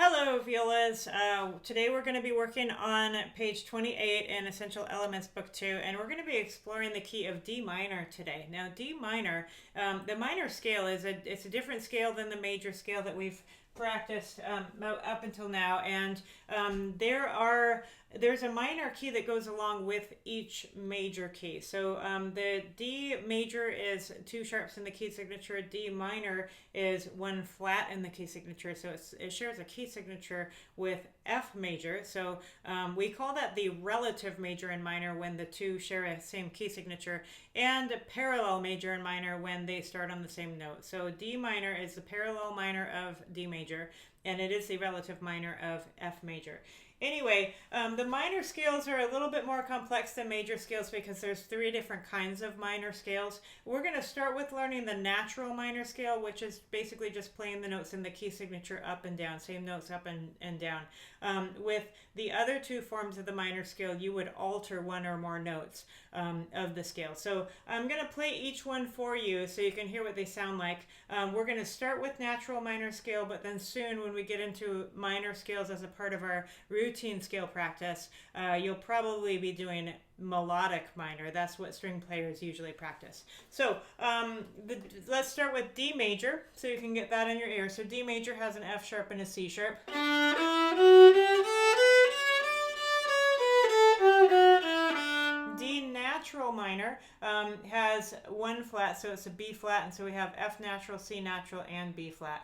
Hello, Violas. Today we're going to be working on page 28 in Essential Elements Book 2, and we're going to be exploring the key of D minor today. Now, D minor, the minor scale it's a different scale than the major scale that we've practiced up until now, and there's a minor key that goes along with each major key. So the D major is 2 sharps in the key signature. D minor is 1 flat in the key signature. So it shares a key signature with F major. So we call that the relative major and minor when the 2 share a same key signature, and a parallel major and minor when they start on the same note. So D minor is the parallel minor of D major, and it is the relative minor of F major. Anyway, the minor scales are a little bit more complex than major scales because there's 3 different kinds of minor scales. We're going to start with learning the natural minor scale, which is basically just playing the notes in the key signature up and down, same notes up and down. With the other 2 forms of the minor scale, you would alter 1 or more notes of the scale. So I'm going to play each one for you so you can hear what they sound like. We're going to start with natural minor scale, but then soon when we get into minor scales as a part of our routine scale practice, you'll probably be doing melodic minor. That's what string players usually practice. So let's start with D major so you can get that in your ear. So D major has an F sharp and a C sharp. D natural minor has 1 flat, so it's a B flat, and so we have F natural, C natural, and B flat.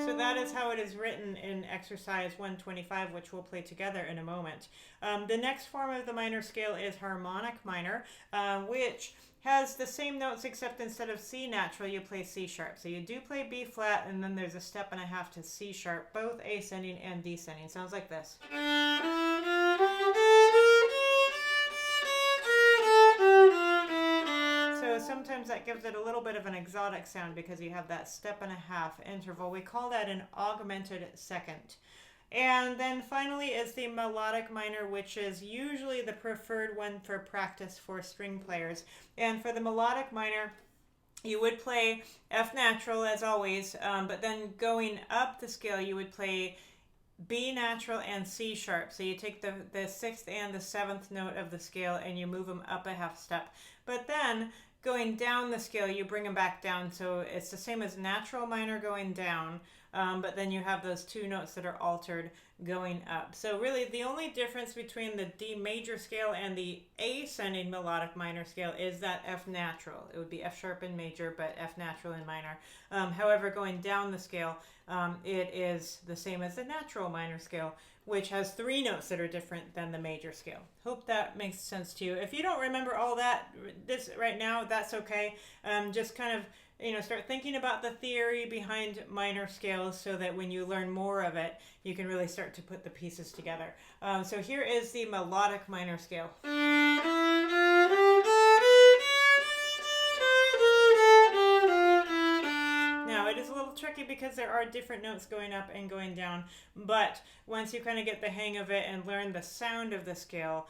So that is how it is written in exercise 125, which we'll play together in a moment. The next form of the minor scale is harmonic minor, which has the same notes except instead of C natural, you play C sharp. So you do play B flat, and then there's a step and a half to C sharp, both ascending and descending. Sounds like this. So sometimes that gives it a little bit of an exotic sound because you have that step and a half interval. We call that an augmented second. And then finally is the melodic minor, which is usually the preferred one for practice for string players. And for the melodic minor, you would play F natural as always, but then going up the scale, you would play B natural and C sharp. So you take the 6th and the 7th note of the scale and you move them up a half step. But then going down the scale, you bring them back down. So it's the same as natural minor going down, but then you have those 2 notes that are altered going up. So really the only difference between the D major scale and the ascending melodic minor scale is that F natural. It would be F sharp in major, but F natural in minor. However, going down the scale, it is the same as the natural minor scale, which has 3 notes that are different than the major scale. Hope that makes sense to you. If you don't remember all this right now, that's okay. Just kind of start thinking about the theory behind minor scales so that when you learn more of it, you can really start to put the pieces together. So here is the melodic minor scale. Now, it is a little tricky because there are different notes going up and going down, but once you kind of get the hang of it and learn the sound of the scale,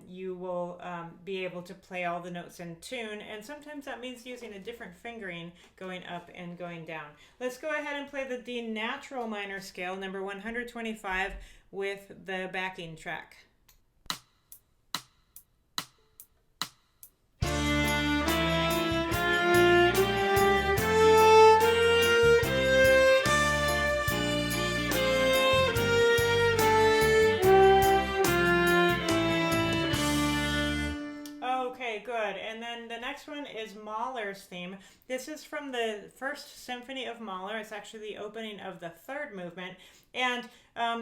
you will be able to play all the notes in tune, and sometimes that means using a different fingering going up and going down. Let's go ahead and play the D natural minor scale, number 125, with the backing track. Good. And then the next one is Mahler's theme. This is from the First Symphony of Mahler. It's actually the opening of the 3rd movement. And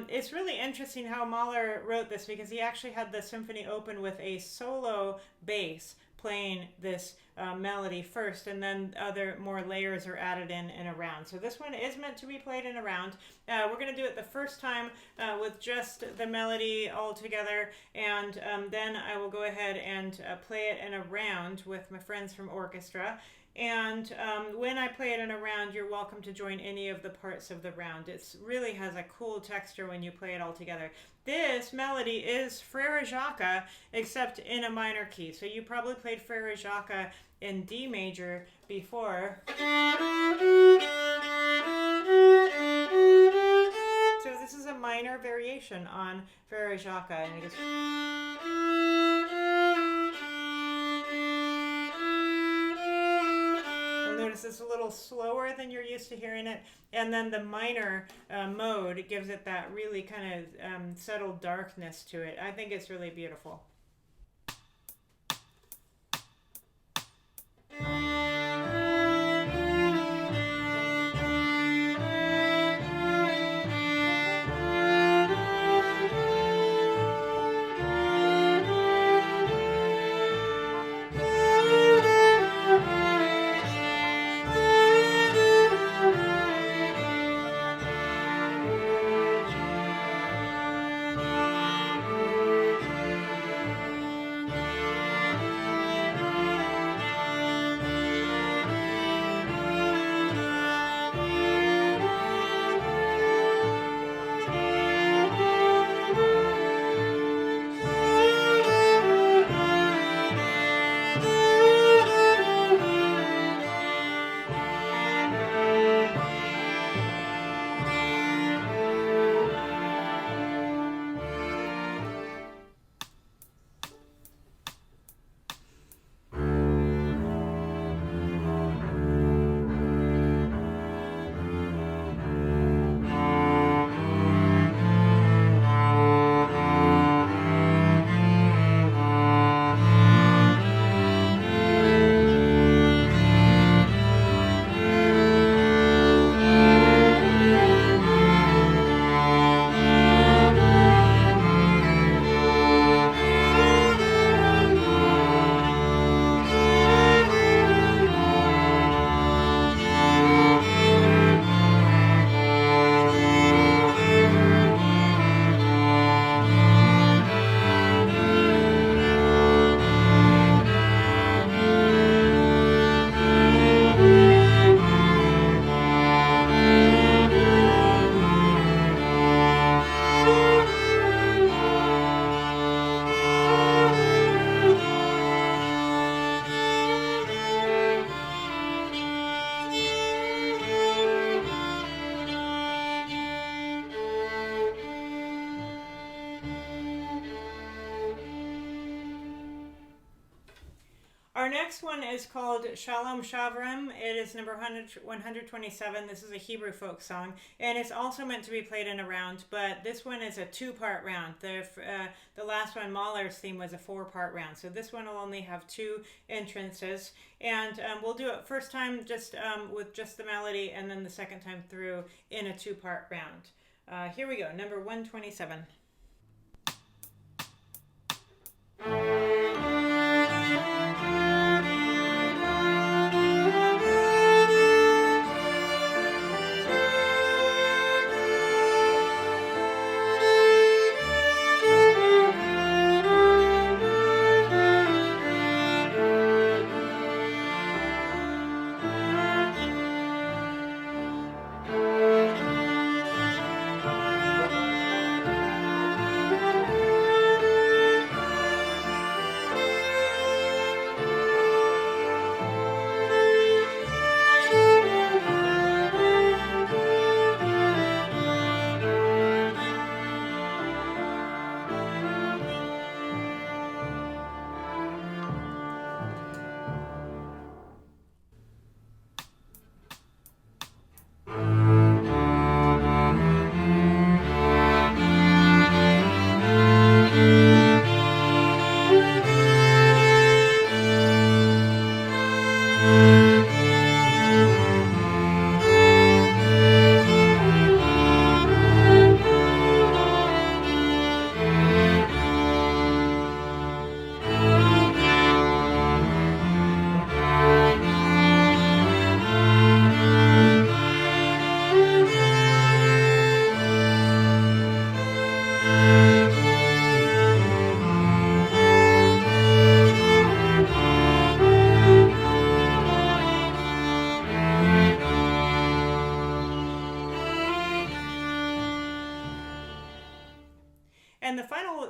it's really interesting how Mahler wrote this because he actually had the symphony open with a solo bass playing this melody first, and then other more layers are added in a round. So this one is meant to be played in a round. We're going to do it the first time with just the melody all together, and then I will go ahead and play it in a round with my friends from orchestra. And when I play it in a round, you're welcome to join any of the parts of the round. It really has a cool texture when you play it all together. This melody is Frere Jacques, except in a minor key. So you probably played Frere Jacques in D major before. So this is a minor variation on Frere Jacques, and it goes. Notice it's a little slower than you're used to hearing it, and then the minor mode gives it that really kind of settled darkness to it. I think it's really beautiful. Our next one is called Shalom Chavrum. It is number 127. This is a Hebrew folk song, and it's also meant to be played in a round, but this one is a two-part round. The last one, Mahler's theme, was a four-part round, so this one will only have two entrances, and we'll do it first time just with just the melody, and then the second time through in a two-part round. Here we go, number 127.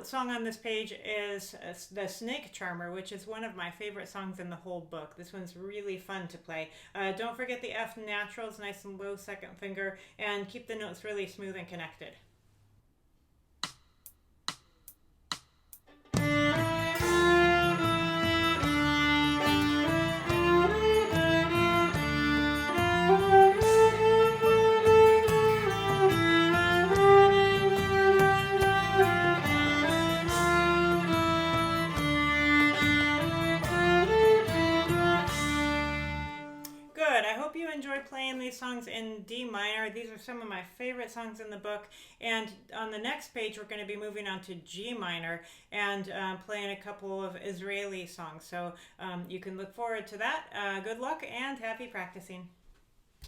final song on this page is the Snake Charmer, which is one of my favorite songs in the whole book. This one's really fun to play. Don't forget the F naturals, nice and low second finger, and keep the notes really smooth and connected. Enjoy playing these songs in D minor. These are some of my favorite songs in the book, and on the next page we're going to be moving on to G minor and playing a couple of Israeli songs, so you can look forward to that. Good luck and happy practicing.